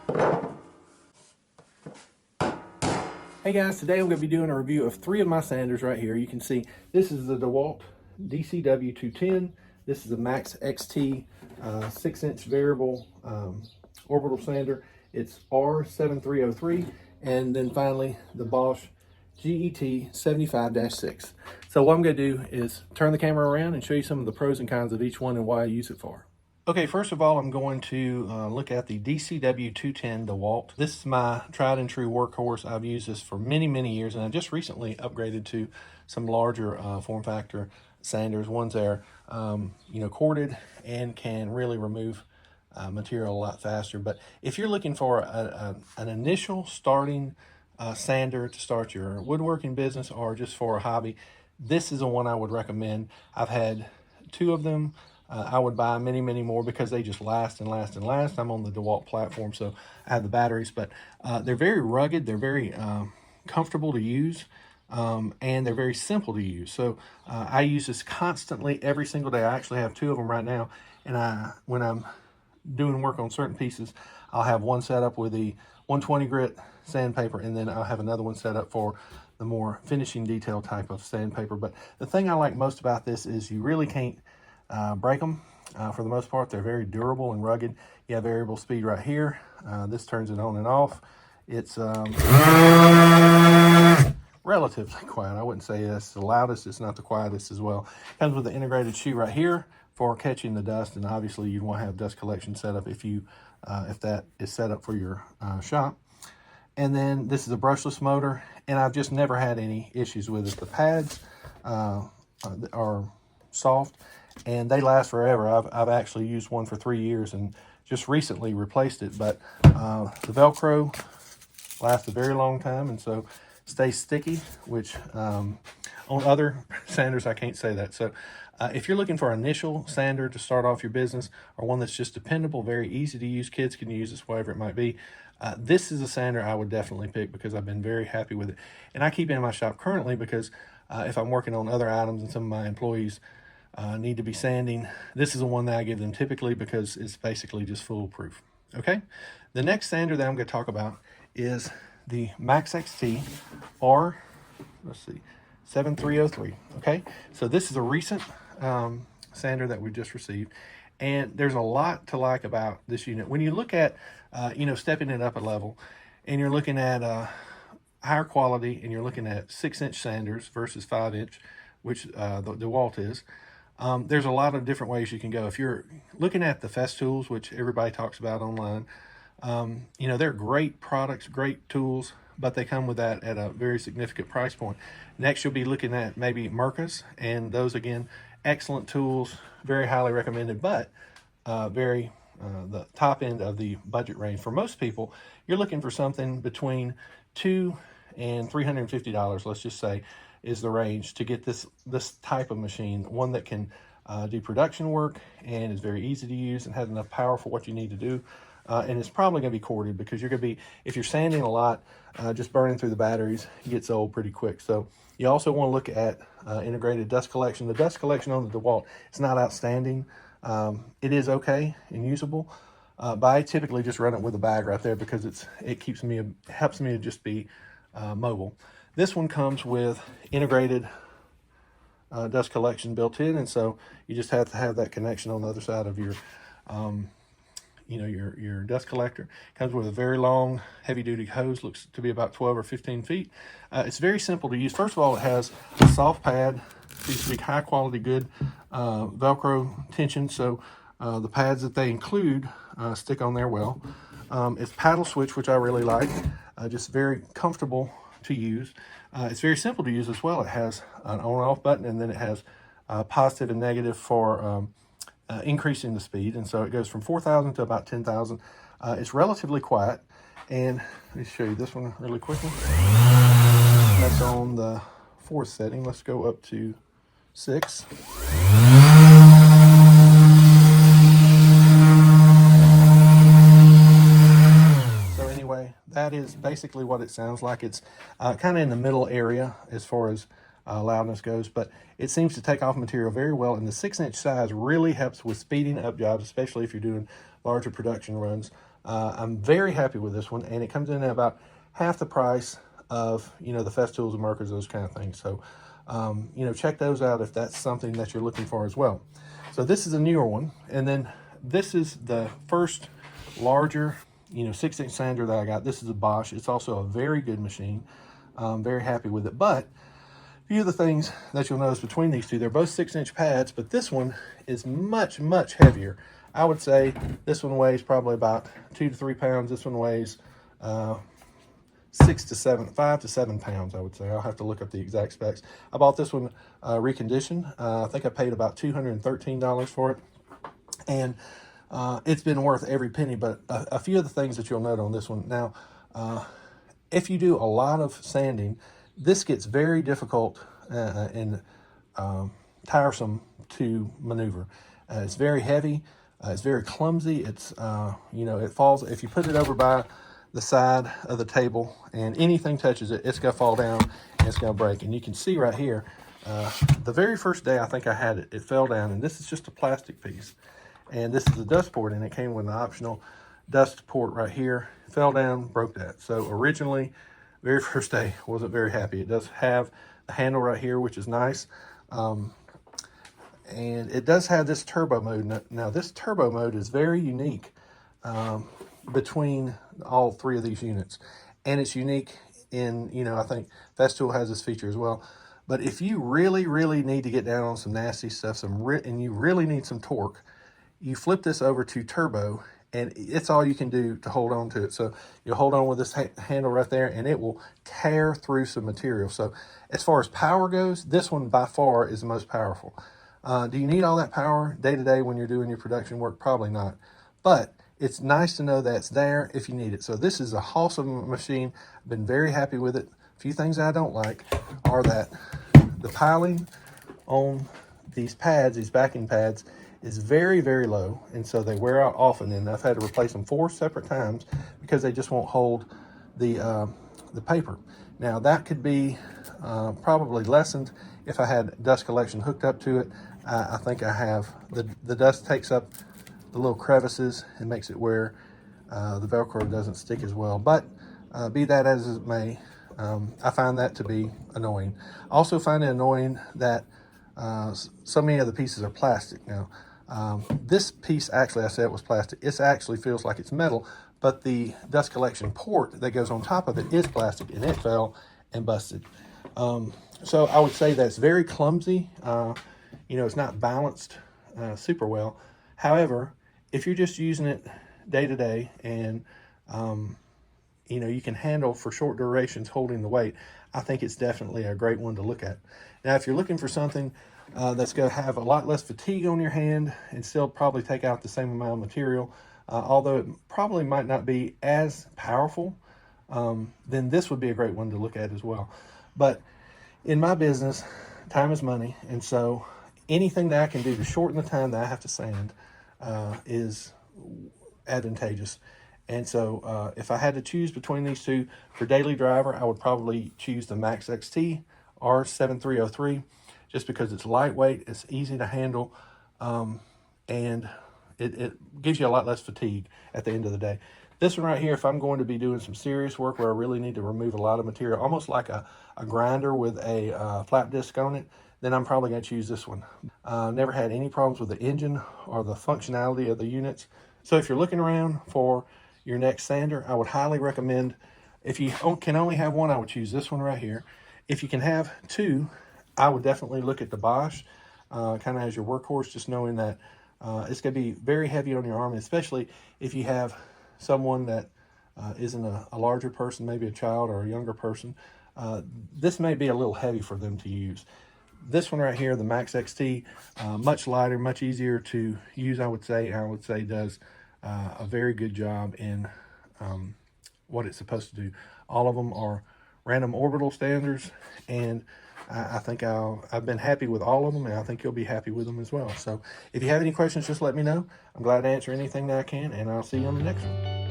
Hey guys, today I'm going to be doing a review of 3 of my sanders right here. You can see this is the DeWalt DCW210. This is a Max XT 6-inch variable orbital sander. It's R7303. And then finally the Bosch GET 75-6. So what I'm going to do is turn the camera around and show you some of the pros and cons of each one and why I use it for. Okay, first of all, I'm going to look at the DCW210 DeWalt. This is my tried and true workhorse. I've used this for many, many years, and I just recently upgraded to some larger form factor sanders, ones that are corded and can really remove material a lot faster. But if you're looking for an initial starting sander to start your woodworking business or just for a hobby, this is the one I would recommend. I've had 2 of them. I would buy many, many more because they just last and last and last. I'm on the DeWalt platform, so I have the batteries, but they're very rugged. They're very comfortable to use, and they're very simple to use. So I use this constantly every single day. I actually have 2 of them right now, and when I'm doing work on certain pieces, I'll have one set up with the 120 grit sandpaper, and then I'll have another one set up for the more finishing detail type of sandpaper. But the thing I like most about this is you really can't break them for the most part. They're very durable and rugged. You have variable speed right here. This turns it on and off. It's relatively quiet. I wouldn't say it's the loudest. It's not the quietest as well. Comes with the integrated chute right here for catching the dust, and obviously you'd want to have dust collection set up if that is set up for your shop. And then this is a brushless motor, and I've just never had any issues with it. The pads are soft and they last forever. I've actually used one for 3 years and just recently replaced it, but the Velcro lasts a very long time, and so stays sticky, which on other sanders I can't say that. So if you're looking for an initial sander to start off your business, or one that's just dependable, very easy to use, kids can use this, whatever it might be, this is a sander I would definitely pick because I've been very happy with it. And I keep it in my shop currently because if I'm working on other items and some of my employees need to be sanding, this is the one that I give them typically because it's basically just foolproof. Okay, the next sander that I'm going to talk about is the Max XT R7303. Okay, so this is a recent sander that we just received, and there's a lot to like about this unit. When you look at stepping it up a level, and you're looking at higher quality, and you're looking at 6-inch sanders versus 5-inch, which the DeWalt is. There's a lot of different ways you can go. If you're looking at the Festool, which everybody talks about online, they're great products, great tools, but they come with that at a very significant price point. Next, you'll be looking at maybe Mercas, and those, again, excellent tools, very highly recommended, but the top end of the budget range. For most people, you're looking for something between $200 and $350, let's just say, is the range to get this type of machine, one that can do production work and is very easy to use and has enough power for what you need to do. And it's probably going to be corded because you're going to be, if you're sanding a lot, just burning through the batteries, it gets old pretty quick. So you also want to look at integrated dust collection. The dust collection on the DeWalt, it's not outstanding. It is okay and usable, but I typically just run it with a bag right there because it helps me to just be mobile. This one comes with integrated dust collection built in, and so you just have to have that connection on the other side of your your dust collector. Comes with a very long heavy-duty hose, looks to be about 12 or 15 feet. It's very simple to use. First of all, it has a soft pad, these big high quality good Velcro tension, so the pads that they include stick on there well. It's paddle switch, which I really like, just very comfortable to use. It's very simple to use as well. It has an on and off button, and then it has positive and negative for increasing the speed, and so it goes from 4,000 to about 10,000. It's relatively quiet, and let me show you this one really quickly. That's on the 4th setting. Let's go up to 6. That is basically what it sounds like. It's kind of in the middle area as far as loudness goes, but it seems to take off material very well, and the 6-inch size really helps with speeding up jobs, especially if you're doing larger production runs I'm very happy with this one, and it comes in at about half the price of, you know, the Festool and Merkers, those kind of things. So, you know, check those out if that's something that you're looking for as well. So this is a newer one, and then this is the first larger, you know, 6-inch sander that I got. This is a Bosch. It's also a very good machine. I'm very happy with it. But a few of the things that you'll notice between these two, they're both 6-inch pads, but this one is much, much heavier. I would say this one weighs probably about 2 to 3 pounds. This one weighs 5 to 7 pounds, I would say. I'll have to look up the exact specs. I bought this one reconditioned. I think I paid about $213 for it. And it's been worth every penny, but a few of the things that you'll note on this one. Now, if you do a lot of sanding, this gets very difficult and tiresome to maneuver. It's very heavy. It's very clumsy. It's, you know, it falls. If you put it over by the side of the table and anything touches it, it's going to fall down and it's going to break. And you can see right here, the very first day I think I had it, it fell down. And this is just a plastic piece. And this is a dust port, and it came with an optional dust port right here. Fell down, broke that. So originally, very first day, wasn't very happy. It does have a handle right here, which is nice. And it does have this turbo mode. Now this turbo mode is very unique between all three of these units. And it's unique in, you know, I think Festool has this feature as well. But if you really, really need to get down on some nasty stuff, and you really need some torque, you flip this over to turbo, and it's all you can do to hold on to it. So you'll hold on with this handle right there, and it will tear through some material. So as far as power goes, this one by far is the most powerful. Do you need all that power day to day when you're doing your production work? Probably not. But it's nice to know that it's there if you need it. So this is a awesome machine. I've been very happy with it. A few things I don't like are that the piling on these pads, these backing pads, is very, very low, and so they wear out often, and I've had to replace them 4 separate times because they just won't hold the paper. Now that could be probably lessened if I had dust collection hooked up to it. I think I have. The dust takes up the little crevices and makes it where the Velcro doesn't stick as well. But be that as it may, I find that to be annoying. I also find it annoying that so many of the pieces are plastic. Now, this piece, actually, I said it was plastic. It actually feels like it's metal, but the dust collection port that goes on top of it is plastic, and it fell and busted. So I would say that's very clumsy. You know, it's not balanced super well. However, if you're just using it day to day and, you know, you can handle for short durations holding the weight, I think it's definitely a great one to look at. Now, if you're looking for something that's going to have a lot less fatigue on your hand and still probably take out the same amount of material, although it probably might not be as powerful, then this would be a great one to look at as well. But in my business, time is money, and so anything that I can do to shorten the time that I have to sand is advantageous. And so if I had to choose between these two for daily driver, I would probably choose the Max XT R7303, just because it's lightweight, it's easy to handle, and it gives you a lot less fatigue at the end of the day. This one right here, if I'm going to be doing some serious work where I really need to remove a lot of material, almost like a grinder with a flap disc on it, then I'm probably going to choose this one. Never had any problems with the engine or the functionality of the units. So if you're looking around for your next sander, I would highly recommend, if you can only have one, I would choose this one right here. If you can have two, I would definitely look at the Bosch, kind of as your workhorse, just knowing that it's going to be very heavy on your arm, especially if you have someone that isn't a larger person, maybe a child or a younger person. This may be a little heavy for them to use. This one right here, the Max XT, much lighter, much easier to use, I would say does a very good job in what it's supposed to do. All of them are random orbital standards, and I think I've been happy with all of them, and I think you'll be happy with them as well. So if you have any questions, just let me know. I'm glad to answer anything that I can, and I'll see you on the next one.